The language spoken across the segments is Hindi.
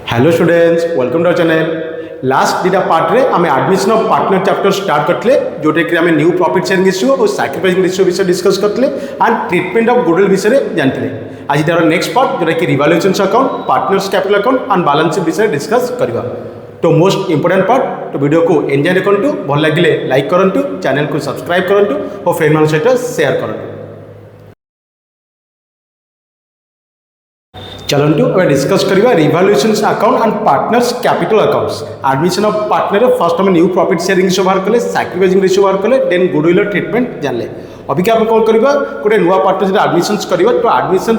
Hello students, welcome to our channel. Last दुटा पार्ट रे आम admission of partner chapter start करते जोटा कि आम न्यू प्रॉफिट शेयरिंग रेशियो और सैक्रिफाइसिंग रेशियो विषय डिस्कस करते एंड ट्रीटमेंट ऑफ गुडविल विषय जानते। आज तार नेक्स्ट पार्ट जोटा कि revaluation account, partners capital account and balance sheet विषय डिस्कस करवा। तो मोस्ट इंपोर्टेंट पार्ट, तो वीडियो को एंजॉय करूँ, भल लगे लाइक करूँ, चैनल को सब्सक्राइब करूँ और फ्रेंड मान सहित शेयर करूँ। चलतु अब डिस्कस करवा revaluation account and partners capital accounts. Admission of partner first आम न्यू प्रॉफिट शेयरिंग रेशियो बाहर कले, सैक्रिफाइसिंग रेशियो बाहर कले, देन गुडविल ट्रीटमेंट जानले। अबिका आम कौन करवा, गोटे नुआ पार्टनर जो एडमिशन करवा। तो एडमिशन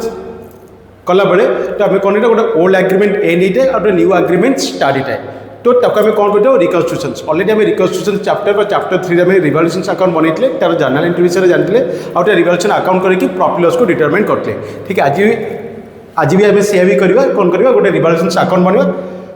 कला बेले तो आम कौन गोटे ओल्ड एग्रीमेंट एंड इटे और न्यू एग्रीमेंट स्टार्ट इटे। तो ताको आम कौन कर रिकन्स्ट्रक्शन ऑलरेडी आम रिकन्स्ट्रक्शन चैप्टर 3 में रिवैल्यूएशन अकाउंट बनते तार जर्नल एंट्री विषय जानते और रिवैल्यूएशन अकाउंट करके प्रॉफिट लॉस को डिटरमाइन करते। ठीक है, आज भी आम से भी करवा कौन करवा गोटे रिवैल्यूएशन अकाउंट बनवा।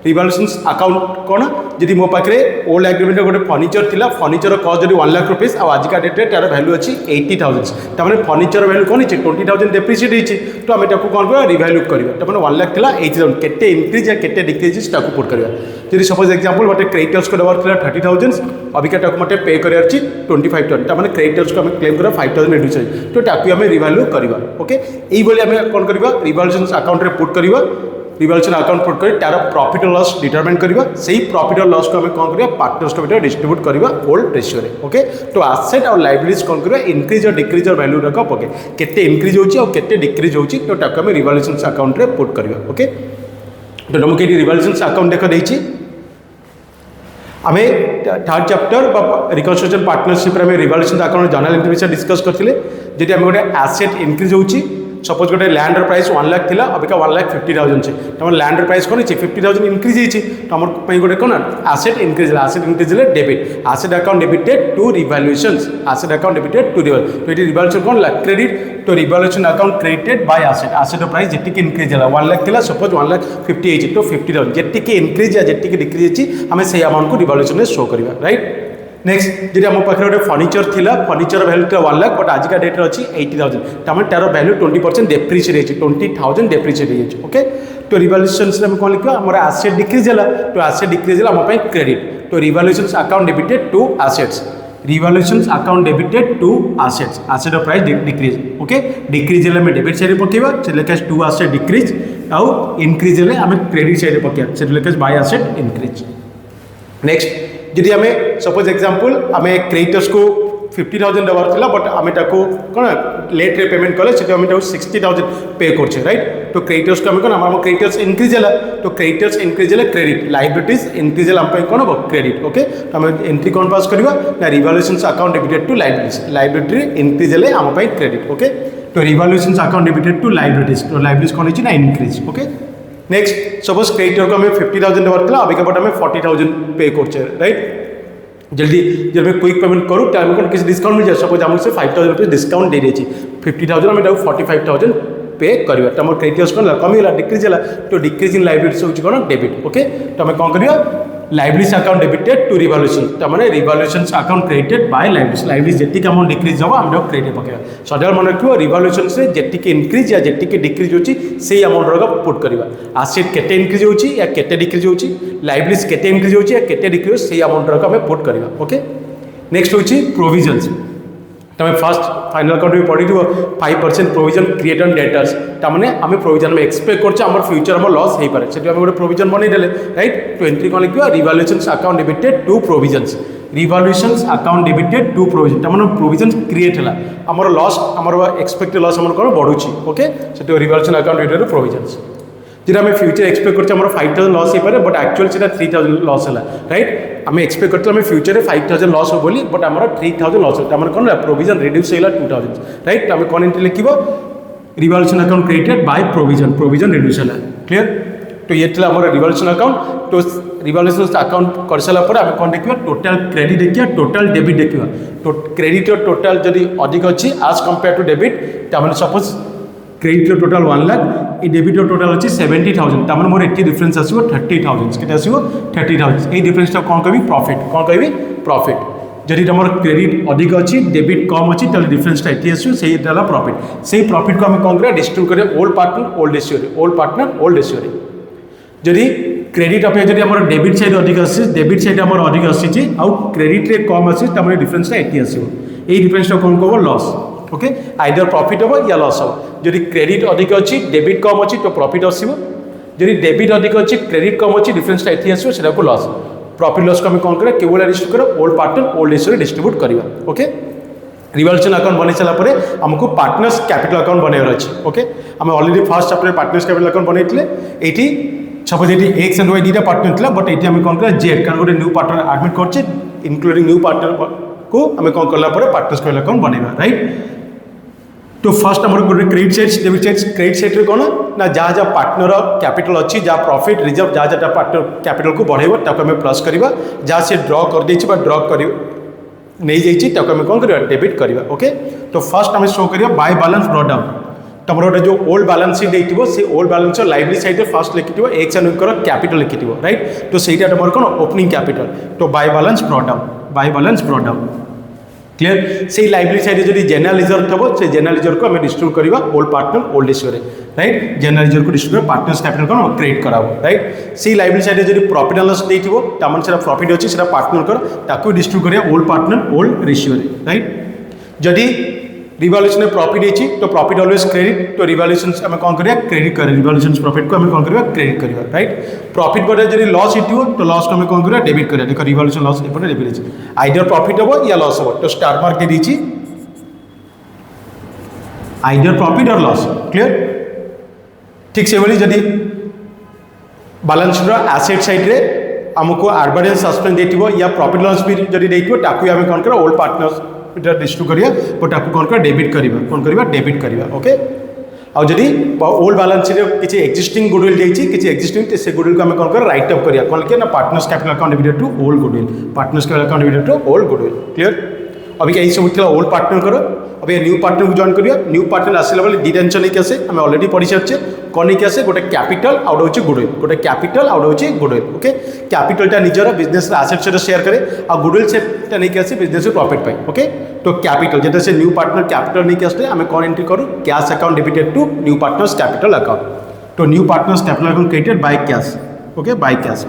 रिवैल्यूएशन अकाउंट कौन जी मो पाखे ओल्ड एग्रीमेंट गोटे फर्निचर थिला, फर्निचर कस्ट जब 1 लाख रुपीज और आजिका डेट्रे तार भैल्यू अच्छी 80,000। तमें फर्निचर भैल्यू कौन 20,000 डेप्रिसिएट होती। तो आम कौन कर रिभैल्यू करवा। तो 1 लाख था 80,000 के इनक्रीज या के डिक्रीज पुट करवा। जी सपोज एक्जाम्पल मतलब क्रेडिटर्स को देवार था 30,000, अबिका मतलब पे कर 25,000। तमें क्रेडिटर्स को क्लेम कर 5,000 रिड्यूस हो। तो ताकि आम रिभैल्यू करवा। ओके, ये आम कौन करवा रिवैल्यूएशन अकाउंट रे पुट करवा। रिवैल्यूएशन अकाउंट पुट कर तार प्रॉफिट और लॉस डिटरमाइन करवा। से प्रॉफिट और लॉस को आम कौन करवा पार्टनर्स को भीतर डिस्ट्रीब्यूट करवा ओल्ड रेशियो रे। ओके, तो एसेट और लायबिलिटीज कौन करवा इनक्रीज और डिक्रीज और वैल्यू रख पके केते इनक्रीज होची और केते डिक्रीज होची। तो ताको आम रिवैल्यूएशन अकाउंट रे पुट करवा। ओके, तो तुमको ये रिवैल्यूएशन अकाउंट देख देछि। आम थर्ड चैप्टर रिकन्स्ट्रक्शन पार्टनरशिप में रिवैल्यूएशन अकाउंट जर्नल एंट्री विषय डिस्कस करते जी आम गोटे एसेट इनक्रीज होची। सपोज गोटे लैंड प्राइस 1 लाख था, अबिका 1,50,000 से तुम लैंड प्राइस कौन 50,000 इनक्रीज होती। तुम गोटे कौन एसेट इनक्रीज है। एसेट इनक्रीज है debit, asset account debited to revaluation, asset account debited to revaluation. तो ये रिवैल्यूएशन कौन क्रेडिट। तो revaluation account credited by asset, asset price जी इनक्रीज है 1 लाख था, सपोज 1,50,000 तो 50,000 जी इनक्रीज या जी डिक्रीज होती आम से अमाउंट को रिवैल्यूएशन में शो करवा। राइट, नेक्स्ट जी आम पाखे गोटे फर्निचर थिला, फर्निचर वैल्यू था 1 लाख बट आजिका डेट अच्छी 80,000। तमें तार वैल्यू 20% डेप्रिसिएट होती, 20,000 डेप्रिसिएट होती। ओके, तो रिवैल्यूएशन में कौन लिखा आम एसेट डिक्रीज है। तो एसेट डिक्रीज है आम क्रेडिट। तो revaluation account debited to assets, revaluation account debited to assets, asset price decrease. Okay, decrease है डेबिट साइड पकेवा से लिखा टू एसेट डिक्रीज आउ इनक्रीज है आम क्रेडिट साइड पकेवा से लिखा बाय एसेट इनक्रीज। नेक्स्ट जी आम सपोज एक्जाम्पल आम क्रेडिटर्स को 50,000 देवार था बट आम कौन लेट रे पेमेंट कले से 60,000 पे कर। राइट, तो क्रेडिटर्स को कौन आम क्रेडिटर्स इनक्रीज है। तो क्रेडिटर्स इनक्रीज है क्रेडिट, लायबिलिटीज इनक्रीज है आम कौन हम क्रेडिट। ओके, तो आम एंट्री कौन पास करवा ना revaluation account debited to liabilities, liability increase है आम क्रेडिट। ओके, तो revaluation account debited to liabilities, तो लायबिलिटीज कौन होना increase. Okay, next suppose creditor को हमें 50,000 देवार था, अबिका बट हमें 40,000 पे कर। राइट, जल्दी जब मैं क्विक पेमेंट करूँ तो आम किसी डिस्काउंट मिल जाए। सपोज आमको से 5,000 रुपीज डिस्काउंट दे देती, 50,000 आम 45,000 पे करवा। तो आम क्रेडिटर्स कौन कमीगला डिक्रीज है। तो डिक्रीज इन लायबिलिटीज होची कौन डेबिट। ओके, तो आम कौन करवा liabilities account debited to revaluation, तो मैंने revaluation account credited by liabilities, liabilities जी अमाउंट डिक्रीज हम आम क्रेडिट पकेगा। सदाବେଳେ मन रखिए रिवैल्यूएशन से जी इनक्रीज या जी डिक्रीज होची से अमाउंट पुट करवा। एसेट केते इनक्रीज होची या केते डिक्रीज होची, लायबिलिटीज केते इनक्रीज होची या केते डिक्रीज से अमाउंट आम पुट करवा। ओके, नेक्स्ट होची प्रोविजन्स। तुम फर्स्ट फाइनल अकाउंट में पढ़ी 5% प्रोविजन क्रिएट ऑन डेटर्स। तमें आम प्रोविजन में एक्सपेक्ट कर फ्यूचर हम लॉस हो पाए से गोटे प्रोविजन बनईदे। राइट, तो एंट्री कौन लिखा revaluation account debited to provisions, revaluation account debited to provision. तमें प्रोविजन क्रिएट है आमर लॉस आमर एक्सपेक्टेड लॉस आम कौन बढ़ुची। ओके, से रिवैल्यूएशन अकाउंट डेबिटेड प्रोविजन्स जी आम फ्यूचर एक्सपेक्ट कर 5,000 लॉस हो पाए बट एक्चुअली से 3,000 लॉस है। राइट, आम एक्सपेक्ट करते आम फ्यूचर 5,000 लॉस हो बोली बट आम 3,000 लॉस हो कौन प्रोविजन रिड्यूस होगा 2,000। राइट, आम कौन एंट्री लिख revaluation account credited by provision, provision reduce है। क्लियर, तो ये आम रिवैल्यूएशन अकाउंट। तो रिवैल्यूएशन अकाउंट कर सारापर आम कौन देखा टोटाल क्रेडिट देखिए, टोटाल डेबिट देखा। तो क्रेडिट टोटाल जब अधिक अच्छी आज कंपेयर टू डेबिट तो सपोज क्रेडिट टोटाल 1 लाख, ये डेबिट टोटाल अच्छी 70,000 तमें मोर ये डिफरेन्स आसो 30,000 के आसो 30,000। ये डिफरेन्स कौन कह प्रॉफिट, कौन कह प्रॉफिट। जदि तुम क्रेडिट अधिक अच्छी डेबिट कम अच्छी तो डिफरेन्सटा ये आसो से प्रॉफिट। से प्रॉफिट को आम कौन कर डिस्ट्रीब्यूट करें old partner old ratio, old partner old ratio. जदि क्रेडिट अपेक्षा जब आम डेबिट साइड अधिक आसी डेबिट साइड आम अधिक आसी आउ क्रेडिट रे कम आसी तमें डिफरेन्सटा ये आसो ये डिफरेन्सटा कौन कह लॉस ओके आइदर प्रॉफिट हम या लॉस हम जदि क्रेडिट अधिक अच्छी डेबिट कम अच्छी तो प्रॉफिट आसो जदि डेबिट अधिक अच्छी क्रेडिट कम अच्छी डिफरेन्सटा ये आसो से लॉस प्रॉफिट लॉस को आम कौन करा केवल डिस्ट्रीब्यूट करा old partner old ratio distribute करवा ओके रिवॉल्यूशन अकाउंट बन सारापर आमको पार्टनर्स कैपिटल अकाउंट बनवार अच्छे ओके आम already first chapter partners capital account बनते ये सपोज ये एक्स एंड वाई दुटा पार्टनर था बट ये कौन करा जेड कारण गोटे न्यू पार्टनर एडमिट कर इनक्लूडिंग न्यू पार्टनर को आम कौन कलापर पार्टनर्स कैपिटल अकाउंट बनवा राइट तो फर्स्ट आम गोटे credit side debit side credit side रे कौन ना जहाँ जहाँ पार्टनर कैपिटल अच्छी जहाँ प्रॉफिट रिजर्व जहाँ जहाँ पार्टनर कैपिटल को बढ़ेब ताको आम प्लस करवा जहाँ से ड्र कर ड्र कर नहीं जाइए आम कौन करवा डेबिट करवा ओके तो फर्स्ट आम शो करवा बाय बैलेंस ब्रॉट डाउन तुम गोटे जो ओल्ड बैलेंस शीट देती से ओल्ड बैलेंस लाइब्रेरी साइड में फर्स्ट लिखि एक्स एंड वाई कैपिटल लिखि राइट तो सहीटा तुम कौन ओपनिंग कैपिटल तो bye balance brought down clear से लाइब्रेरी साइड जब जेनरल रिजर्व थो से जेनरल रिजर्व को डिस्ट्रीब्यूट करवा old partner old ratio right general reserve को डिस्ट्रीब्यूट पार्टनर्स कैपिटल कौन क्रेडिट कराओ राइट से लाइब्रेरी साइड जब प्रॉफिट एंड लॉस देती से प्रॉफिट अच्छी से पार्टनर डिस्ट्रीब्यूट करा old partner old ratio right जदि रिवॉल्यूशन प्रॉफिट होती तो प्रॉफिट ऑलवेज क्रेडिट तो रिवॉल्यूशन आम कौन करा क्रेडिट कर रिवॉल्यूशन प्रॉफिट को आम कौन करा क्रेडिट करवा राइट प्रॉफिट पर जब लॉस हो तो लॉस को आम कौन करा डेबिट करा देखो रिवॉल्यूशन लॉस एपटे डेबिट आइदर प्रॉफिट हम या लॉस हम तो स्टार मार्क दे दी आइदर प्रॉफिट और लॉस क्लियर ठीक से भाई जदि बैलेंस शीट एसेट साइड रे आमको एडवर्टाइज सस्पेंड देती या प्रॉफिट लॉस भी जब देती आम कौन करा ओल्ड पार्टनर्स डिस्ट्रीब्यूट करिया बट आपको कौन कर डेबिट करिया कौन करिया डेबिट करिया ओके आउ जदि ओल्ड बैलेंस शीट किसी एक्जिस्टिंग गुडविल देछि किसी एक्जिस्टिंग से गुडविल को हम कौन कर राइट अप करिया कौन लिखिया ना partners capital account debited to old goodwill partners capital account debited to old goodwill clear अभी यही सब थी ओल्ड पार्टनर करो अभी न्यू पार्टनर को जॉइन करिया न्यू पार्टनर आसला बेले दी टेंशन नहीं आसे आम ऑलरेडी पढ़ी सारे कौन नहीं आसे गोटे कैपिटल आउट होची गुडविल गोटे कैपिटल आउट होची गुडविल ओके कैपिटलटा निजर बिजनेस एसेट सहित शेयर करे आ गुडविल सेटा नहीं आसे बिजनेस प्रॉफिट पाई ओके तो कैपिटल जैसे से न्यू पार्टनर कैपिटल नहीं आसले आम कौन एंट्री करूँ cash account debited to new partners capital account तो new partners capital account credited by cash okay by cash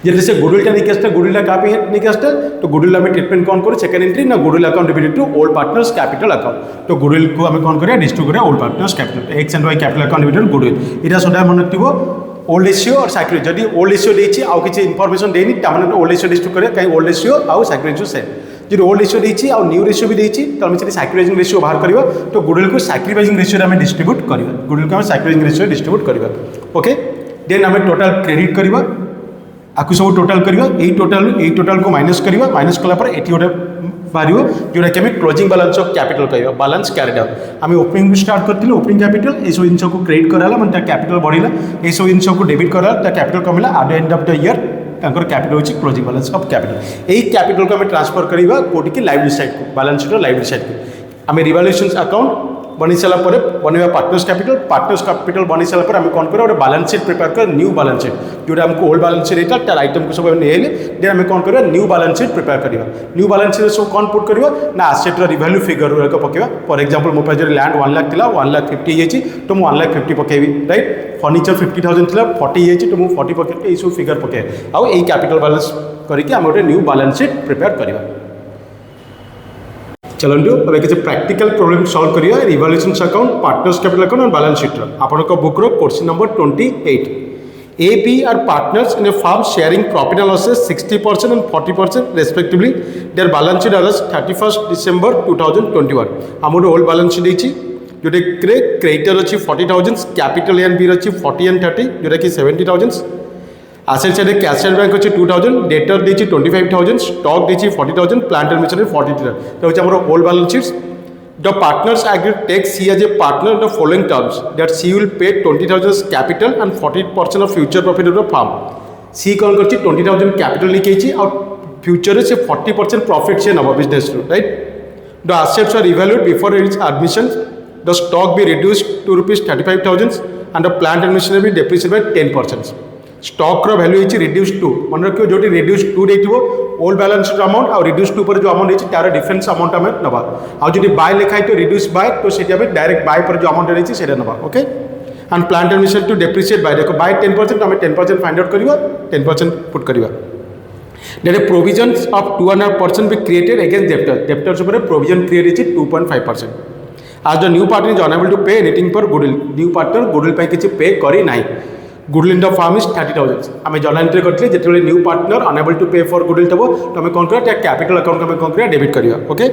जैसे से गुडविल नहीं आसता गुडविल क्या नहीं आसता तो गुडविल आम ट्रिटमेंट कौन करूँ सेकेंड एंट्री ना goodwill account debited to old partners capital account तो गुडविल को आम कौन करा डिस्ट्रीब्यूट करा old partners capital X and Y capital account debited goodwill यहाँ सदा मन रखो ओल्ड रेशियो और साइक्रेट जदि ओल्ड रेशियो देती आउ किसी इनफॉरमेशन देनी तमाने ओल्ड रेशियो डिस्ट्रीब्यूट करें कहीं ओल्ड रेशियो आउ साइक्रेट सेम जो ओल्ड रेशियो देती आउ न्यू रेशियो भी देती तो आम से साइक्रिफाइजिंग रेशियो बाहर करवा तो गुडविल को साइक्रिफाइजिंग रेशियो आम डिस्ट्रीब्यूट करवा गुडविल को आम साइक्रिफाइजिंग रेशियो डिस्ट्रीब्यूट करवा ओके देन आम टोटाल क्रेडिट करवा आपको सब टोटाल करवा यही टोटाल को माइनस करवा माइनस कलापर ये गोटे बाहर जोटा कि क्लोजिंग बैलेंस ऑफ कैपिटल कह बैलेंस कैरिड आउट आम ओपनिंग स्टार्ट करते ओपनिंग कैपिटल ये सब जिन को क्रेडिट कराला मैंने कैपिटल बढ़ला ये सब जिन को डेबिट कराला कैपिटल कमिला at the end of the year capital होची क्लोजिंग बैलेंस ऑफ कैपिटल यही कैपिटल को आम ट्रांसफर करवा कोटी की लाइब्रेरी साइड को बैलेंस शीट लाइब्रेरी साइड को आम रिवॉल्यूशन अकाउंट बनी सारापर बनवा पार्टनर्स कैपिटल बनी सारापर आम कौन कर बैलेंस शीट प्रिपेयर कर न्यू बैलेंस शीट जो आमको ओल्ड बैलेंस शीट होता है आइटम को सब नहीं देन आम कौन कर न्यू बैलेंस शीट प्रिपेयर करवा न्यू बैलेंस शीट सब कौन पुट कर ना आसेट रिवैल्यू फिगर गुड़ाक पकेवा फॉर एग्जांपल मो पास लैंड 1 लाख था 1,50,000 तो मुझे 1,50,000 पकेबी राइट फर्निचर 50,000 था 40 तो मुझे 40 पके सब फिगर पके आउ यही कैपिटल बैलेंस करके आम गोटे न्यू बैलेंस शीट प्रिपेयर करवा चलतु अब किसी प्रैक्टिकल प्रॉब्लम सॉल्व करिया revaluation account partners capital account और बैलेंस शीट आपनका बुक रो question number 28 A B are partners in a firm sharing profit and losses 60% and 40% respectively. Their balance sheet as 31st December 2021. आम ओल्ड बैलेंस शीट देछि जोटे क्रेडिटर अच्छी 40,000 कैपिटल एंड बी अच्छी 40 and 30 जोटा कि 70,000 आसेट साइड कैश बैंक अच्छे 2,000 डेटर देछि 25,000 स्टॉक देछि 40,000 प्लांट एंड मशीनरी 40,000 तो होछि हमर old balance sheets The partners agree to take C as a partner in the following terms that C will pay 20,000 as capital and 40% of future profit of the firm. C कौन करछि 20,000 कैपिटल लिखैछि और फ्यूचर से 40% प्रॉफिट से नबो business right. The assets are evaluated before its admission. The stock be reduced to ₹35,000 and the plant and machinery be depreciated by 10%. Stock रो वैल्यू है रिड्यूस टू मन रखियो जो रिड्यूस टू देथिबो ओल्ड बैलेंस शीट अमाउंट और रिड्यूस टू पर जो अमाउंट है तार डिफरेंस अमाउंट आम नबा आ जो बाय लिखाई तो रिड्यूस बाय तो सेटा में डायरेक्ट बाय पर जो अमाउंट रही है सेटा नबा okay and plant and machinery to depreciate by देखो by 10% आम 10% फाइंड आउट करिवा 10% पुट करिवा there provisions of 2.5% be created against debtors ऊपर प्रोविजन क्रिएट होची 2.5% as the new partner is unable to pay anything for goodwill new partner goodwill पे किसी पे करी नाही goodwill in the firm is 30,000 आम जर्नल एंट्री करथिले जेतेले new partner enable to pay for goodwill तबो तो आम कोन करिया कैपिटल अकाउंट आम कोन करिया डेबिट करिया ओके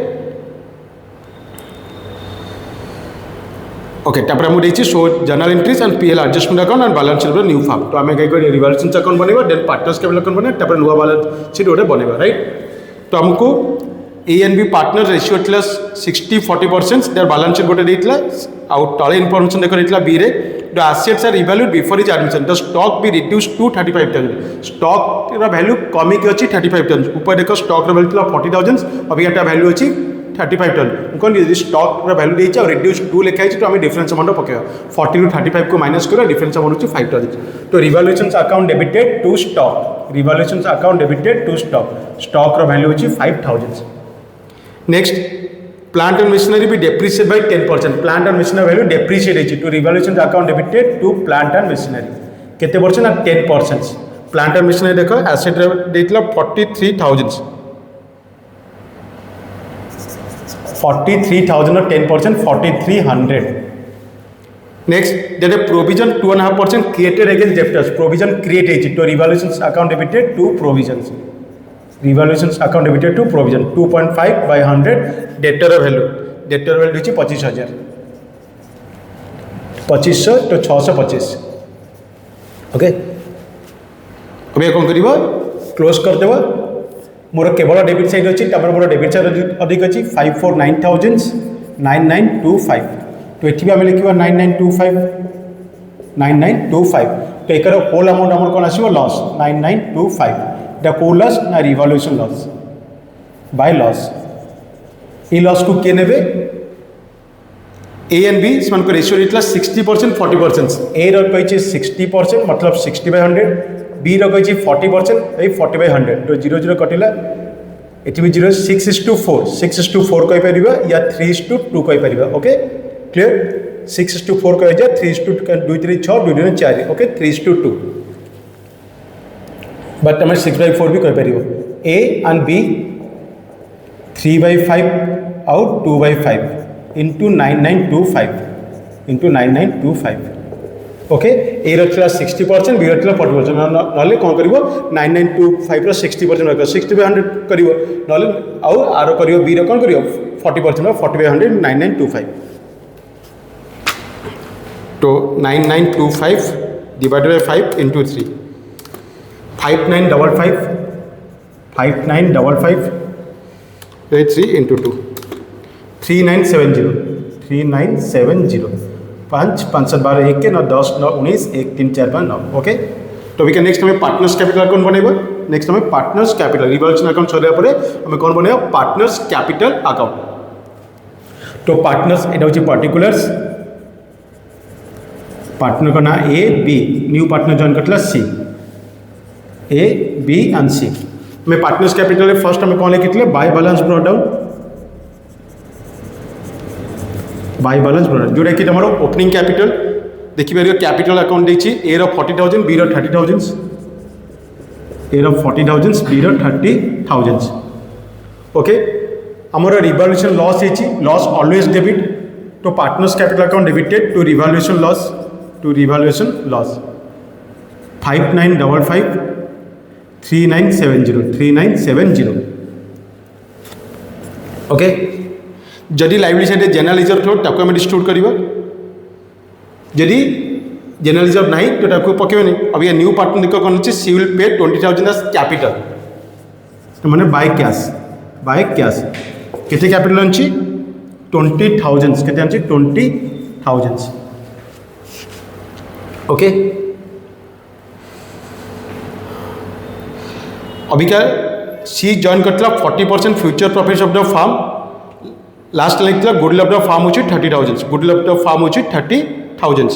ओके तापर आम देछि show journal entries and PL adjustment account and balance sheet new firm तो आम कहीं करिया रिवॉल्यूशन अकाउंट बनेबा देन पार्टनर्स कैपिटल अकाउंट बने तापर नुवा बैलेंस शीट ओटे बनेबा राइट तो हमको A and B partner ratio थिला 60-40% देयर बैलेंस शीट गोटे देइतला आउ तळे इन्फॉर्मेशन देखो देइतला बी रे the assets are evaluate before is admission the stock be reduce to 35,000 stock रा वैल्यू कमी के अछि 35,000 ऊपर देखो स्टॉक रा वैल्यू थिला 40,000 अभी एटा वैल्यू अछि 35,000 कौन यदि स्टॉक वैल्यू देइछ और रिड्यूस 2 लिखा है तो आम डिफरेंस अमाउंट पकेबा 40 टू 35 को माइनस करा डिफरेंस अमाउंट होची 5,000 तो revaluation account debited to stock revaluation account debited to stock रा वैल्यू होची 5,000 नेक्स्ट प्लांट एंड मशीनरी भी depreciate by 10% plant and machinery value depreciate होची to revaluation account debited to plant and machinery केते परसेंट 10% प्लांट एंड मशीनरी देखो एसेट रे देइतला 43,000 43,000 और 10% 4,300 next there provision 2.5% created against debtors provision create होची तो revaluation account debited to provisions revaluation account debited to provision 2.5 by 100 debtor value होची 25,000 2500 तो 625 ओके अबे कौन करिवो क्लोज कर देबो मोर केवल डेबिट साइड अच्छी मोर डेबिट साइड अधिक अच्छी 549,9925 तो ये आम लिखा 9925 तो एक होल अमाउंट आम कौन आसो लॉस 9925 इटा कौ लॉस ना रिवॉल्यूशन लॉस बाय लॉस ये लॉस को किए ने ए एंड बी से रेशियो रही 60% 40% ए रही 60% मतलब 60/100 बी रही 40% 40/100 तो 0 कटिला ये भी 0 6:4 6:4 कहीपर या 3:2 कहीपर ओके क्लीयर 6:4 कह 3:2 3 6 2 4 ओके 3:2 बट आम 6/4 भी कहीपर ए एंड बी 3/5 आउ 2/5 इंटू 9925 इंटू 9925 ओके ए रखला 60% बी रखला 40% ना कौन कर 9925 60% रख 60/100 कर आउ आर कर बी कौन कर 40% 40/100 9925 तो 9925 डिवाइडेड बाय 5 इंटू 3 5955 5955 3 इंटू 2 3970 5 5 7 12 1 के 9 10 9 19 1 3 4 5 9 ओके तो वी नेक्स्ट हमें पार्टनर्स कैपिटल अकाउंट बनेबा नेक्स्ट हमें पार्टनर्स कैपिटल रिवॉल्यूशन अकाउंट सरिया परे हमें कौन बनेबा पार्टनर्स कैपिटल अकाउंट तो पार्टनर्स एटा होची पार्टिकुलर्स पार्टनर का नाम A B new partner join करतला C A B and C मैं पार्टनर्स कैपिटल फर्स्ट हमें कौन लिखितले by balance brought down by balance brought जोटा कि तुम ओपनिंग कैपिटल देखिपर कैपिटल अकाउंट देखिए ए रो 40,000 बी रो 30,000 ए रो 40,000 बी रो 30,000 ओके आमर रिवॉल्यूशन लॉस है लॉस ऑलवेज डेबिट तो partners capital account debited to revaluation loss 5955 3970 okay जदि लाइबिलिटी साइड जनरल रिजर्व थो ताको हम डिस्ट्रीब्यूट करबा जदि जनरल रिजर्व नहीं तो ताको पकेबनी अब ये न्यू पार्टनर देखो कोन अछि सी विल पे 20,000 एज कैपिटल तो माने बाय कैश केते कैपिटल अछि 20,000 केते अछि 20,000 ओके अभी क्या सी जॉइन करता 40% future profits of the firm last लिखला गुडविल ऑफ द फार्म होची 30,000 गुडविल ऑफ द फार्म होची 30,000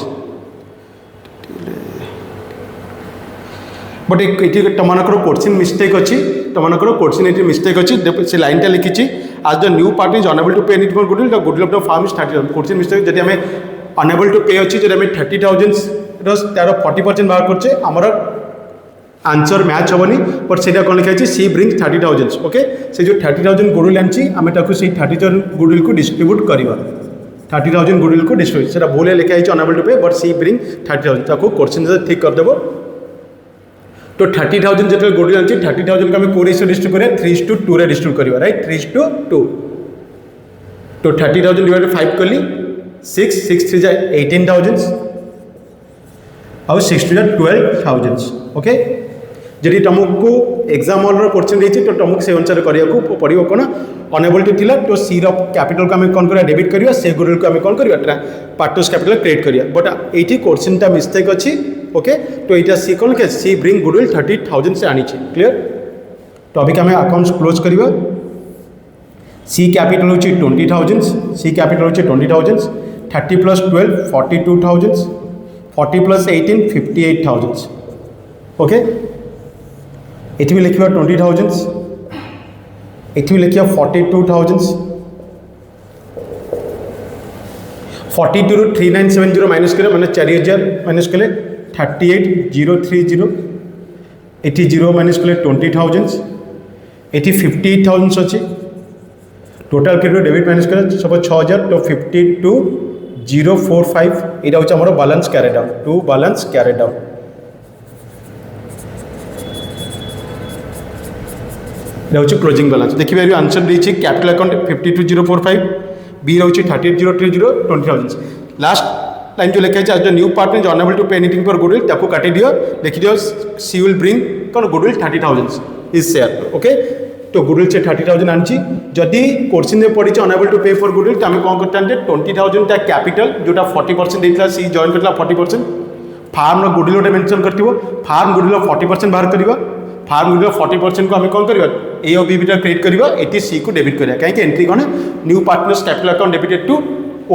बट ये तुमको क्वेश्चन मिस्टेक अच्छी तुमको क्वेश्चन ये मिस्टेक अच्छी से लाइन लिखी आज the new partner is unable to pay any for goodwill the goodwill of the firm is 30,000 question mistake जब आम अनेबल टू पे अच्छी जो आम 30,000 तार 40% बाहर करचे आमर आंसर मैच हेनी बट से कौन लिखा सी ब्रिंग 30,000 ओके से जो 30,000 गुडविल आनी आम से 30,000 गुडविल को डिस्ट्रीब्यूट करवा 30,000 गुडविल को डिस्ट्रीब्यूट से भूल लिखाई अनेबल टू पे बट सी ब्रिंग 30,000 क्वेश्चन ठीक करदेव तो 30,000 जो गुडविल आनी 30,000 को आम कौ रेशियो डिस्ट्रीब्यूट करें 3:2 रे डिस्ट्रीब्यूट करवा राइट 3:2 तो 30,000 डिवाइड 5 कली 6 3 जाए 18,000 और 6 2 जाए 12,000 ओके जदि तुमको एग्जाम हॉल क्वेश्चन देती तो तुमको से अनुसार करने पड़ो कौन अनेबल टू थिला तो सी कैपिटल को आम कौन करा डेबिट करवा से गुडविल को आम कौन करवा पार्टनर्स कैपिटल क्रिएट करवा बट ये क्वेश्चन मिस्टेक अच्छी ओके तो यहाँ सी कौन के सी ब्रिंग गुडविल 30,000 से आनी क्लियर तो अभी आम अकाउंट्स क्लोज करवा सी कैपिटल हूँ 20,000 सी कैपिटल हूँ 20,000 30 + 12 42,000 40 + 18 58,000 ओके ये भी लिखा 20,000 ये भी लिखा 42,000 42 ରୁ 3970 माइनस करें मैंने 4,000 माइनस कले 38,030 ये 0 माइनस कले 20,000 ये 58,000 अच्छी टोटाल क्रेडिट डेबिट माइनस करें सब 6,000 तो 52,045 यहाँ हूँ आम balance carried out to balance carried out यहाँ हूँ क्लोजिंग बैलेंस देखिए आंसर देती कैपिटल अकाउंट 52,045 बी रही 38,030 20,000 लास्ट लाइन जो लिखा है जो न्यू पार्टनर जो unable to pay anything for goodwill ताको काटी दियो लिखी दियो सी विल ब्रिंग कौन गुडविल 30,000 इज शेयर ओके तो गुडविल से 30,000 आनी जदि क्वेश्चन में पड़ी unable to pay for goodwill तो आम कौन करते 20,000 कैपिटल जोटा 40% देता सी जॉइन करता 40% फार्म गुडविल गोटे मेंशन करथिबो फार्म गुडविल 40% बाहर करवा फार्म गुडविल 40% को आम कौन करवा ए और बी क्रिएट करवा ये सी को डेबिट करवा कहीं एंट्री कौन new partners capital account debited to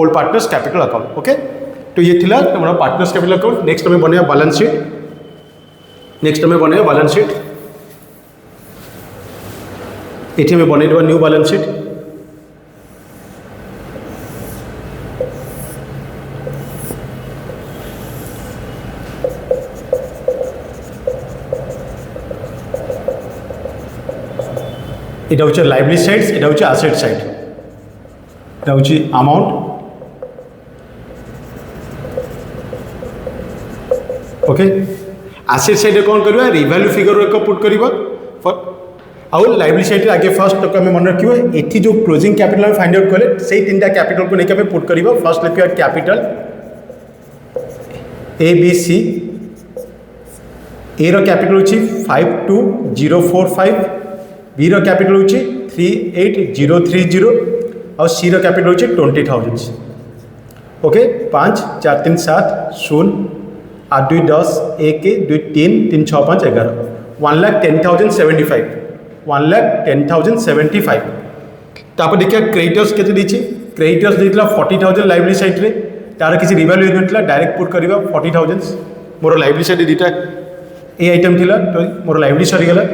old partners capital account okay तो ये थिला हमारा पार्टनर्स कैपिटल अकाउंट नेक्स्ट हमें बने बैलेंस शीट नेक्स्ट हमें बने बैलेंस शीट ये हमें बने न्यू बैलेंस शीट এটা হচ্ছে লাইবিলিটি সাইড এটা হচ্ছে অ্যাসেট সাইড এটা হচ্ছে অ্যামাউন্ট ओके एसेट साइड कौन करवा रिवैल्यू फिगर एक पुट करवा आउ लाइबिलिटी साइड आगे फर्स्ट तो आम मन रखिए ये जो क्लोजिंग कैपिटल फाइंड आउट कले से 3टा कैपिटल को लेकर पुट करवा फर्स्ट लिखा capital A B C A रो कैपिटल हूँ 52,045 बी रो कैपिटल हूँ 38,030 और सी रो कैपिटल हूँ 20,000 ओके 5 4 3 7 0 8 2 10 1 2 3 3 6 5 11 1,10,075 1,10,075 तापर देखिए क्रेडिटर्स के क्रेडिटर्स देता 40,000 लाइबिलिटी साइड रे तार किसी रिवैल्यू नथिला डायरेक्ट पुट करवा 40,000 मोर लाइबिलिटी साइड दुटा ए आइटम थिला तो मोर लाइबिलिटी सरीगला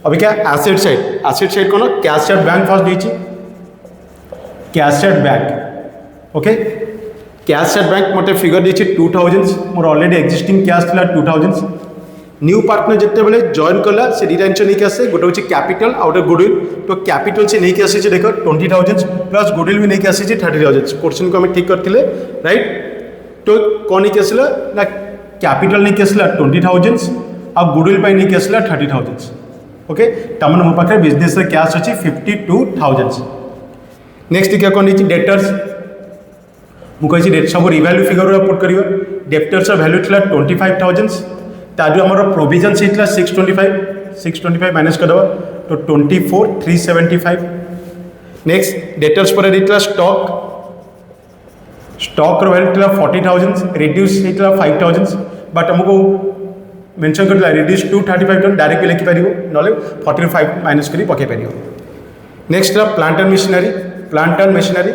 अभी क्या एसेट साइड कौन कैश एट बैंक फर्स्ट देती cash at bank okay cash at bank मत फिगर देती 2,000 मोर ऑलरेडी एक्जिस्टिंग कैश था 2,000 न्यू पार्टनर जिते बेले जॉइन कला से डिटेंशन नहीं आसे गोटे हूँ कैपिटल आउ गोटे गुडविल तो कैपिटल से नहीं आसी देख 20,000 प्लस गुडविल भी नहीं आसी 30,000 क्वेश्चन को आम ठीक करते राइट तो कौन नहीं आसला ना कैपिटल नहीं आसला 20,000 और गुडविल नहीं आसला 30,000 ओके तमन मो पाखे बिजनेस कैश अच्छी 52,000 नेक्स्ट क्या कौन डेटर्स मुझे डेट सब रिवैल्यू फिगर पुट कर डेटर्स वैल्यू था 25,000 ताजु आम प्रोविजन से 625 माइनस करदे तो 24,375 नेक्स्ट डेटर्स पर देता स्टॉक वैल्यू था 40,000 रिड्यूस होता 5,000 बट आमको मेंशन करता रिड्यूस टू 35,000 डायरेक्ट भी लिखिपार ना 45 माइनस कर पकई पार नेक्स्ट था plant and machinery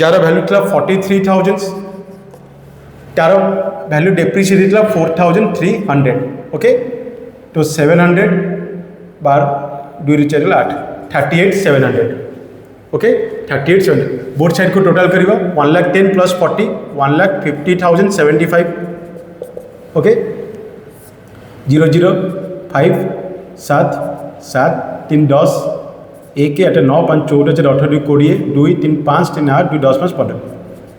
jar value था 43,000 तार वैल्यू डेप्रिशिएट था 4,300 ओके तो 700 बार 2 4 8 38,700 ओके 38,700 बोथ साइड को टोटल करवा 1,10,000 प्लस 40 1,50,075 ओके 0 0 5 7 7 3 10 1 8 9 5 14 18 2 20 2 3 5 3 8 2 10 5 15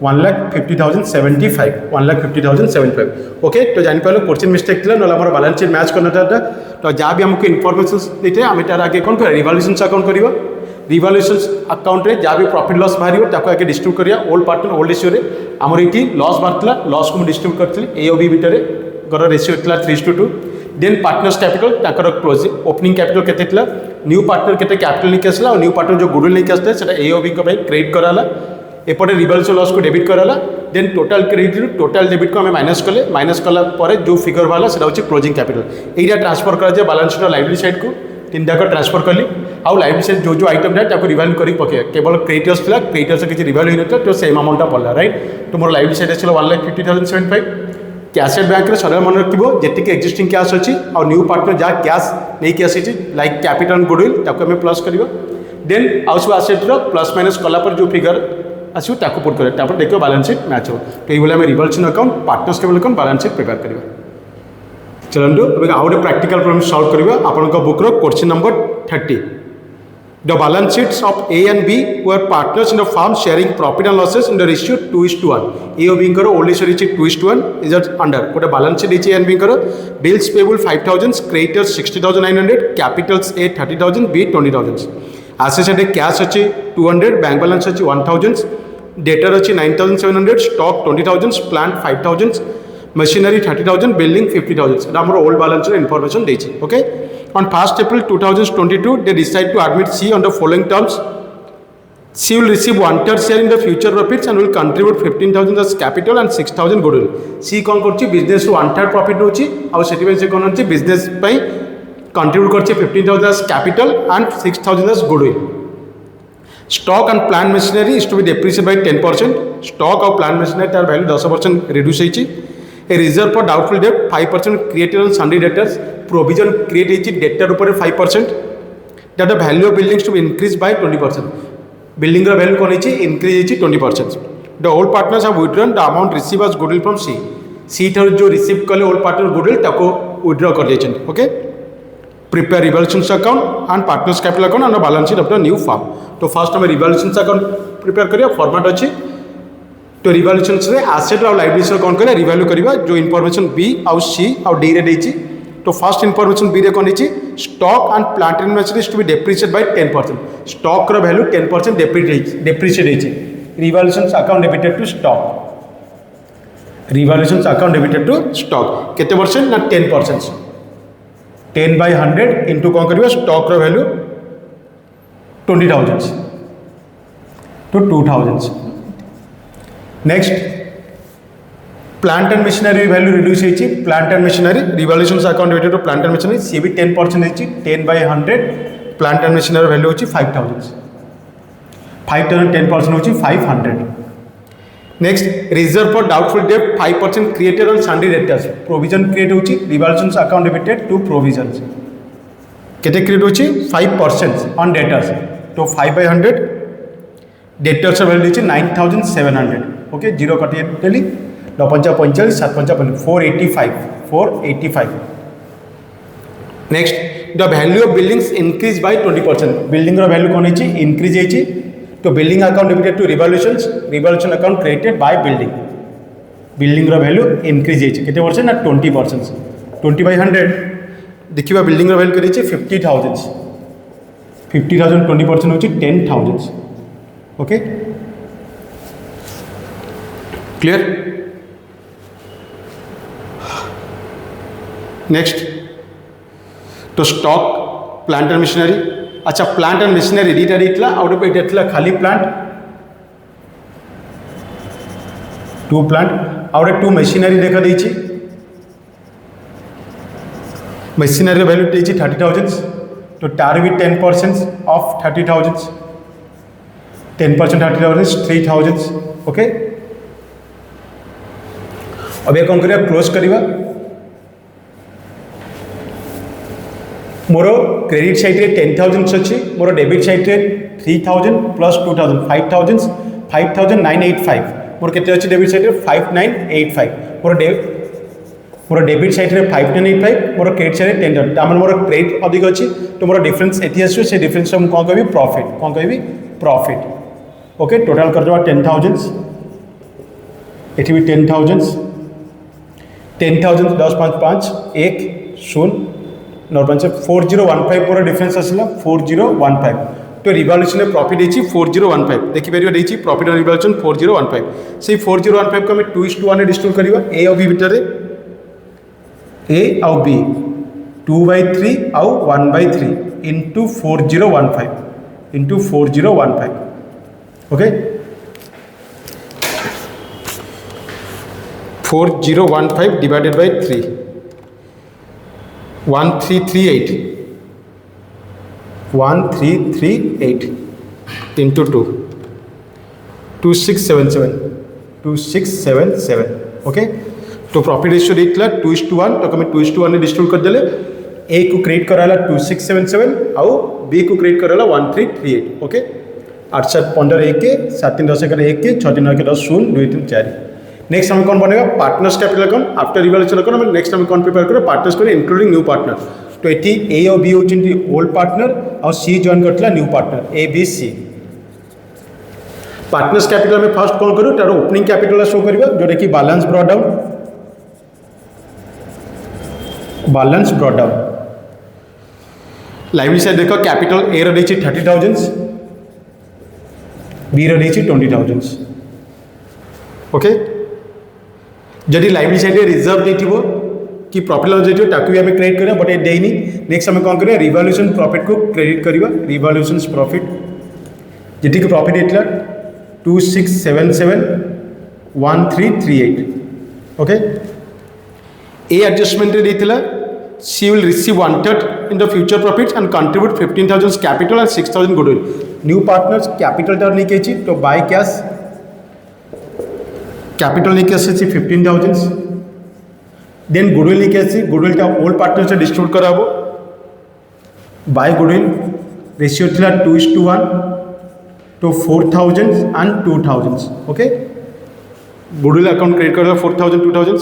1,50,075 1,50,075 ओके तो जापर क्वेश्चन मिस्टेक थी ना बैलेंस शीट मैच करना तो जहाँ भी हमको इनफॉरमेशन देते आम तार आगे कौन कर रिवैल्यूएशन अकाउंट करवा रिवैल्यूएशन अकाउंट रे जहाँ भी प्रॉफिट लॉस बाहर ताको आगे डिस्ट्रीब्यूट करिया ओल्ड पार्टनर ओल्ड रेशियो रे हमर इटी लॉस बाहरला लॉस को डिस्ट्रीब्यूट करथि एओबी भितर गर रेशियो थला 3:2 देन पार्टनर्स कैपिटल ताकर क्लोजिंग ओपनिंग कैपिटल केते थला न्यू पार्टनर केते कैपिटल लेके आसला और न्यू पार्टनर जो गुडविल लेके आसते सेटा एओबी को क्रेडिट कराला एपटे रिवैल्यूएशन लॉस को डेबिट कराला then total credit total debit को हमें माइनस कला पर जो फिगर वाला सेटा होची क्लोजिंग कैपिटल एटा ट्रांसफर करा जाय बैलेंस शीट लायबिलिटी साइड को तीन जाक ट्रांसफर कली आउ लाइबिलिटी साइड जो जो आइटम था ताको रिवैल्यू करी पके केवल क्रेडिटर्स थला क्रेडिटर्स से किछि रिवैल्यू होई नथला तो सेम अमाउंट पड़ला राइट तो मोर लाइबिलिटी साइड आछला 1,50,075 कैश बैंक रे सदा मन रखिबो जेतिक एक्जिस्टिंग कैश अछि और न्यू पार्टनर जा कैश नै कि आसी लाइक कैपिटल एंड गुडविल ताको हमें प्लस करबो देन आउ सब एसेट रो प्लस माइनस कला पर जो फिगर आसो ताको पुट करे तापर देखियो बैलेंस शीट मैच हो तो ये बोले हमें revaluation account partners table account balance sheet prepare करबो चलंदु अब आउ गोटे प्रैक्टिकल प्रॉब्लम सॉल्व करबो आपन को बुक रो question number 30 The balance sheets of A and B were partners in the firm sharing profit and losses in the ratio 2:1. A और B करो ओल्ड रेशियो रिच 2:1 is that under कोटा balance sheet रिच A and B करो bills payable 5,000 creditors 60,900 capitals A 30,000 B 20,000 assets है cash अच्छी 200 bank balance अच्छी 1,000 debtor अच्छी 9,700 stock 20,000 plant 5,000 machinery 30,000 building 50,000 এটা আমরা old balance information দিয়েছি okay. On 1st April 2022, they decide to admit C on the following terms. C will receive 1/3 share in the future profits and will contribute 15,000 as capital and 6,000 goodwill. C कौन करछि बिजनेस 1/3 प्रॉफिट होछि और सेटि से कौन होछि बिजनेस पई कंट्रीब्यूट करछि 15,000 as capital and 6,000 as goodwill. Stock and plant machinery is to be depreciated by 10%. Stock और plant machinery तार वैल्यू 10% रिड्यूस होछि. A reserve for doubtful debt 5% created on sundry debtors. Provision create होछि debtor ऊपर 5%. That the value of buildings to be increased by 20%. Building रा value कोन होछि increase होछि 20%. The old partners have withdrawn the amount received as goodwill from C. C थर जो रिसीव कले old partner goodwill ताको withdraw कर देछन. Okay. Prepare revaluation account and partners capital account and the balance sheet of the new firm. तो first हमें revaluation account prepare करिया फॉर्मेट अछि तो रिवैल्यूएशन से एसेट और लायबिलिटी कौन करिया रिवैल्यू करिया जो इनफॉरमेशन बी और सी और डी रे देछि तो फर्स्ट इनफॉरमेशन बी रे कोन देछि stock and plant and machinery to be depreciated by 10%. Stock रो वैल्यू 10% डेप्रिसिएट होछि revaluation account debited to stock revaluation account debited to stock केते परसेंट ना 10% 10/100 इनटू कोन करिया स्टॉक रो वैल्यू 20,000 तो 2,000. Next plant and machinery value reduce होइछि plant and machinery revaluation account debited to plant and machinery सी भी 10% होइछि 10/100 प्लांट एंड मशीनरी वैल्यू होइछि 5,000 10% होइछि 500. Next reserve for doubtful debt 5% created on sundry debtors provision create होइछि revaluation account debited to provision केते क्रिएट होइछि 5% ऑन डेटर्स तो 5/100 डेटर्स वैल्यू होइछि 9,700 ओके 0 कटिए डेली 9,45 7,55 485. Next the value of buildings increase by 20% building रो वैल्यू कोन होइछि इंक्रीज होइछि तो building account debited to revaluation account created by building रो वैल्यू इंक्रीज होइछि केते परसेंट ना 20% 20/100 देखिबा बिल्डिंग रो वैल्यू करिछि 50,000 20% होइछि 10,000 ओके क्लियर. नेक्स्ट तो स्टॉक प्लांट एंड मशीनरी अच्छा प्लांट एंड मशीनरी दीटा देइतला आउट ऑफ एटा थला खाली प्लांट 2 प्लांट आउट 2 मशीनरी देखा देइछि मशीनरी वैल्यू देइछि 30,000 तो तार भी 10% ऑफ 30,000 10% 30,000 3,000 ओके. अब ये कौन करिया क्लोज करिवा मोर क्रेडिट साइड रे 10,000 अछि मोर डेबिट साइड रे 3,000 प्लस 2,000 5,000 5985 मोर केते अछि डेबिट साइड रे 5985 मोर डेबिट साइड रे 5985 मोर क्रेडिट साइड रे 10,000 तामन मोर क्रेडिट अधिक अछि तो मोर डिफरेंस एथि आसु से डिफरेंस हम कोन कहबी प्रॉफिट ओके टोटल कर देबा 10,000 एथि भी 10,000 10,000 10 5 5 1 0 9 4015 मोर डिफरेंस आसला 4015 तो रिवैल्यूएशन प्रॉफिट है 4015 देखिपर प्रॉफिट और रिवैल्यूएशन 4015 से 4015 को आम 2:1 डिस्ट्रीब्यूट करवा ए और बी भितर ए आउ बी 2/3 आउ 1/3 into 4015 okay 4015 divided by 3 1338 into 2 2677 okay तो प्रॉफिट रेशियो देता 2:1 तो कमें 2:1 डिस्ट्रीब्यूट कर देले ए को क्रेडिट कराला 2677 आउ बी को क्रेडिट कराला 1338 ओके 8 7 15 1 के 7 3 10 11 1 के 6 3 9 10 0 2 3 4 नेक्स्ट हम कौन बनेगा partners capital account after revaluation account हम नेक्स्ट हम कौन प्रिपेयर करें पार्टनर्स को इंक्लूडिंग न्यू पार्टनर तो ये ए और बी होती ओल्ड पार्टनर और सी जॉइन करता new partner A B C partners capital में फर्स्ट कौन करूँ तार ओपनिंग कैपिटल शो करवा जोटा कि बैलेंस ब्रॉडाउन लाइबिलिटी साइड देख कैपिटल ए रही 30,000 बी रही 20,000 ओके जदि लाइबिलिटी साइड रिजर्व देथिबो कि प्रॉफिट लॉस देथिबो ताकू भी हमें क्रेडिट करिया बट ए देइनी नेक्स्ट हमें कौन करिया रिवैल्यूएशन प्रॉफिट को क्रेडिट करिया रिवैल्यूएशन प्रॉफिट जेटी के प्रॉफिट एतला 26771338 ओके ए एडजस्टमेंट रे देथिला she will receive 1/3 in the future profits and contribute 15,000 capital and 6,000 goodwill new partners capital tar लिखे छी तो बाय कैश कैपिटल लिखे आसी 15,000 देन गुडविल लिखे आसी गुडविल का ओल्ड पार्टनर से डिस्ट्रीब्यूट कराबो बाय गुडविल रेशियो थिला 2:1 तो 4,000 and 2,000 okay goodwill account credit करला 4,000 2,000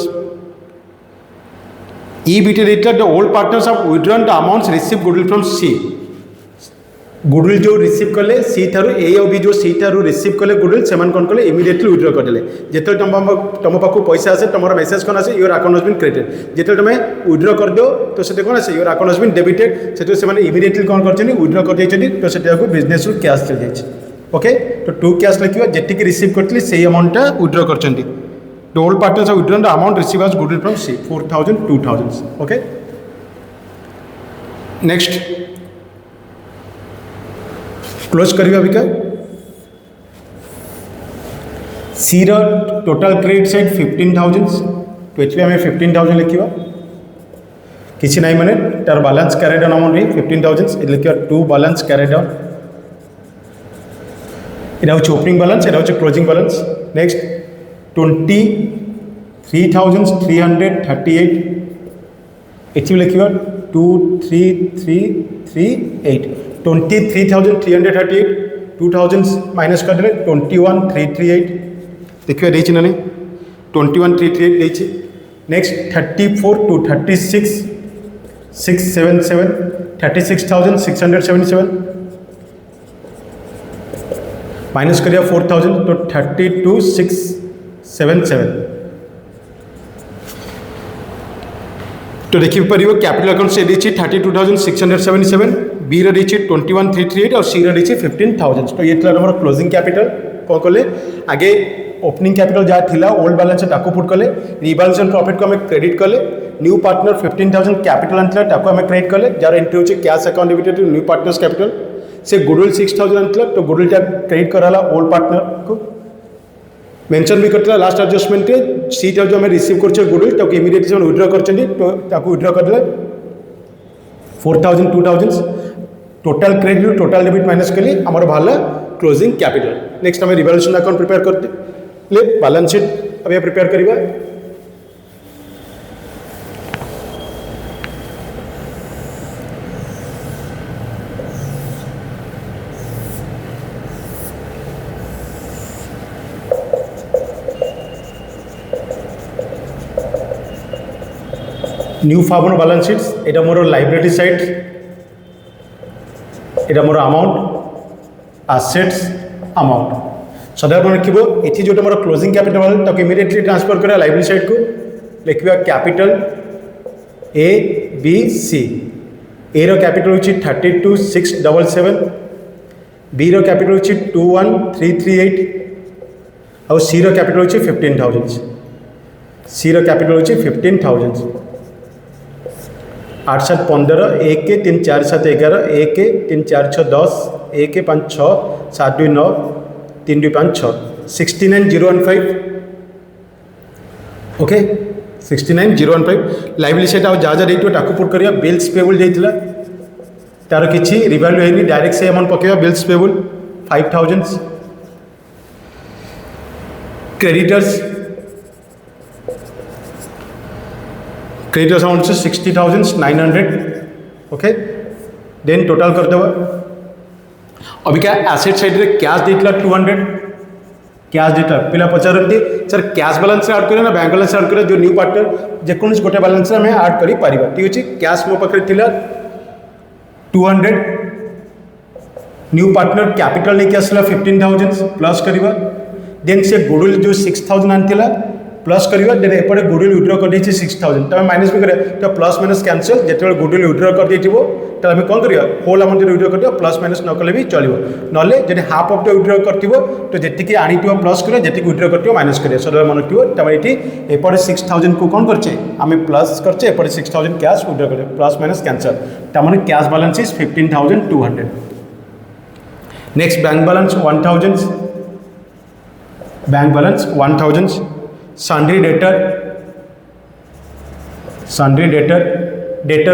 ई बीटे देता the old partners of withdrawn the amounts receive goodwill from C goodwill जो रिसीव कले सी थारु ए और बी जो सी थारु रिसीव कले गुडविल सेमान कोन कले इमीडिएटली विड्रॉ कर देले जेतल तम पाखु पैसा आसे तमरा मेसेज कोन आसे your account has been credited जेतल तमे विड्रॉ कर दियो तो सेते कोन आसे your account has been debited सेते सेमान इमीडिएटली कोन करछनी विड्रॉ कर देछनी तो सेते को बिजनेस रु कैश चल जाइछ ओके तो टू कैश लिखिबा जेति कि रिसीव करतली सेही अमाउंट ता withdraw करछंती the old partners have withdrawn the amount received as goodwill from C 4,000 2,000 okay next close करिए अभी क्या C रा टोटल क्रेडिट साइड 15,000 तो एचपी हमें 15,000 लिखिबा किसी नहीं माने तार बैलेंस कैरी डाउन अमाउंट रही 15,000 ए लिखिबा टू बैलेंस कैरी डाउन इना होची ओपनिंग बैलेंस इना होची क्लोजिंग बैलेंस नेक्स्ट 23,338 एचपी लिखिबा 23,338 23,338 2,000 माइनस कर देले 21,338 देखिए देछि ना 21,338 देछि नेक्स्ट 34 to 36 677 36,677 माइनस करिया 4,000 तो 32,677 तो देखिए परियो कैपिटल अकाउंट से देछि 32,677 बी रे देछि 21,338 और सी रे देछि 15,000 तो ये हमर क्लोजिंग कैपिटल को कले आगे ओपनिंग कैपिटल जहाँ थिला ओल्ड बैलेंस ताको पुट कले रिवैल्यूएशन प्रॉफिट को हमें क्रेडिट कले न्यू पार्टनर 15,000 कैपिटल आनथिला ताको हमें क्रेडिट कले जार एंट्री होछि cash account debited new partners capital से गुडविल 6,000 आनथिला तो गुडविल टा क्रेडिट कराला ओल्ड पार्टनर को मेंशन भी करथिला लास्ट एडजस्टमेंट रे सी टा जो हमें रिसीव करछे गुडविल ताको इमीडिएटली से विथड्रॉ करछनी तो ताको विथड्रॉ कर देले 4,000 2,000 total credit total debit minus कली हमर भाला क्लोजिंग कैपिटल नेक्स्ट हमें रिवैल्यूएशन अकाउंट प्रिपेयर करते ले बैलेंस शीट अभी प्रिपेयर करिबा न्यू फार्मर बैलेंस शीट्स एटा मोर लाइब्रेरी साइड एटा मोर अमाउंट एसेट्स अमाउंट सदारण लिखिबो एथि जोटा मोर क्लोजिंग कैपिटल ताको इमीडिएटली ट्रांसफर करा लाइब्रेरी साइड को लिखिबा capital A B C A रो कैपिटल होची 32677 बी रो कैपिटल होची 21338 और सी रो कैपिटल होची 15000 सी रो कैपिटल होची 15000 8 7 15 1 के 3 4 7 11 1 के 3 4 6 10 1 के 5 6 7 2 9 3 2 5 6 69015 ओके 69015 लाइब्रेरी सेट आउ जहाँ जहाँ रेट टाकू पुट करिया बिल्स पेबल जाइतिला तार किछि रिवैल्यू हेनी डायरेक्ट से अमाउंट पकेबा बिल्स पेबल 5000 क्रेडिटर्स अमाउंट से 60900 ओके देन टोटल कर देबा अभी क्या एसेट साइड रे कैश देतिला 200 कैश देता पिला पचारती सर कैश बैलेंस ऐड करें ना बैंक बैलेंस ऐड करें जो न्यू पार्टनर जेकोसी गोटे बैलेंस में ऐड करि परिबा ठीक अछि कैश मो पाखरे थिला 200 न्यू पार्टनर कैपिटल लेके आसला 15000 प्लस करिबा देन से गुडविल जो 6000 आनथिला प्लस करिबा देन एपटे गुडविल विथड्रॉ कर देछि 6000 तमे माइनस भी करे तो प्लस माइनस कैंसिल जेते गुडविल विथड्रॉ कर देथिबो तो आम कौन करिया होल अमाउंट विथड्रॉ कर प्लस माइनस न कले भी चलिबो नले जदि हाफ ऑफ द विथड्रॉ करथिबो तो जेतिकी आनिथिबो प्लस करिया जेतिकी विथड्रॉ करथिबो माइनस करिया सदा मन रखिबो तमे एठी एपटे 6000 को कौन करछे आमे प्लस करछे एपटे 6000 कैश विथड्रॉ करे प्लस माइनस कैंसिल तमने cash balance is 15200 next bank balance 1000 bank balance 1000 sundry debtor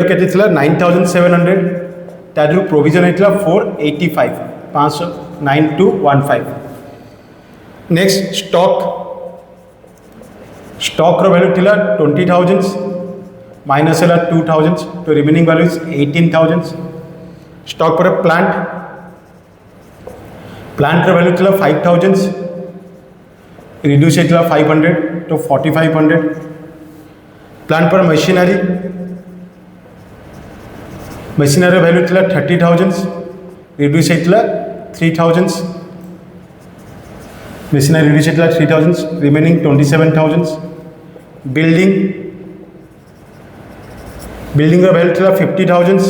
के 9700 तार प्रोविजन होता 485 59215 नेक्स्ट स्टॉक वैल्यू थी 20000 माइनस है 2000 तो रिमेनिंग वैल्यू इज 18000 स्टॉक पर प्लांट वैल्यू थी 5000 रिड्यूस होता 500 तो 4500 प्लांट पर मशीनरी वैल्यू थी 30000 रिड्यूस होता 3000 मशीनरी रिड्यूस होता 3000 रिमेनिंग 27000 बिल्डिंग वैल्यू थी 50000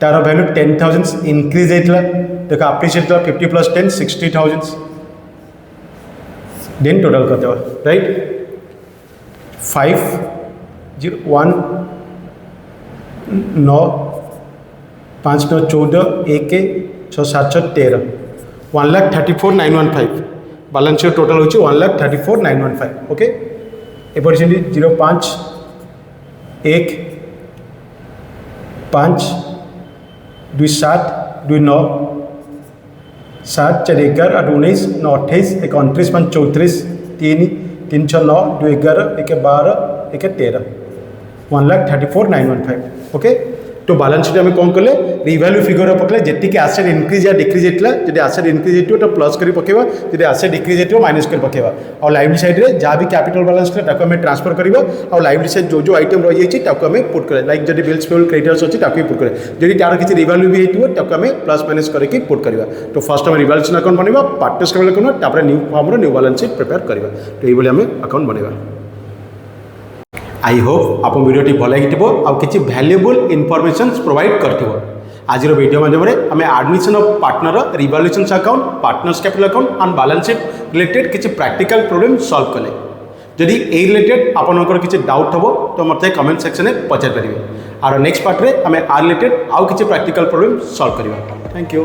तार वैल्यू 10000 इनक्रीज होता देखो अप्रिशिएट 50 प्लस 10 60000 देन टोटल कर देवा राइट 5 0 1 9 5 9 14 1 6 7 6 13 1,34,915 बैलेंस शीट टोटल होची 1,34,915 ओके एपरि 0 5 1 5 2 7 2 9 7 4 11 8 19 9 28 1 29 5 34 3 3 6 9 2 11 1 12 1 13 1,34,915 ओके तो बैलेंस शीट कौन कले रिवैल्यू फिगर पकड़े जी आसेट इनक्रीज या डिक्रीज होता जब आसेट इनक्रीज हो तो प्लस कर पकेबा जब आसेट डिक्रीज हो माइनस कर पकेबा और लाइब्रेरी साइड रे जहाँ भी कैपिटल बैलेंस आम ट्रांसफर करवा और लाइब्रेरी साइड जो जो आइटम रही है आम पुट करे लाइक जब बिल्स पेबल क्रेडिटर्स अच्छी पुट करे जब तार किसी रिवैल्यू भी होता आम प्लस माइनस करके पुट करवा तो फर्स्ट आम रिवैल्यूएशन अकाउंट बनवा partners capital account new form new balance sheet prepare करवा तो ये आम अकाउंट बनवा आई होप आप वीडियो भल लगी आउ किसी वैल्यूएबल इनफॉरमेशन प्रोवाइड कर आज वीडियो माध्यम आम admission of partner revaluation account partners capital account and balance sheet related किसी प्रैक्टिकल प्रॉब्लम सॉल्व कले जदि ए रिलेटेड आपनकर किसी डाउट हो तो मत कमेंट सेक्शन में पचार पारे और नेक्स्ट पार्ट में आम आ रिलेटेड आउ किसी प्रैक्टिकल प्रॉब्लम सॉल्व करवा थैंक यू।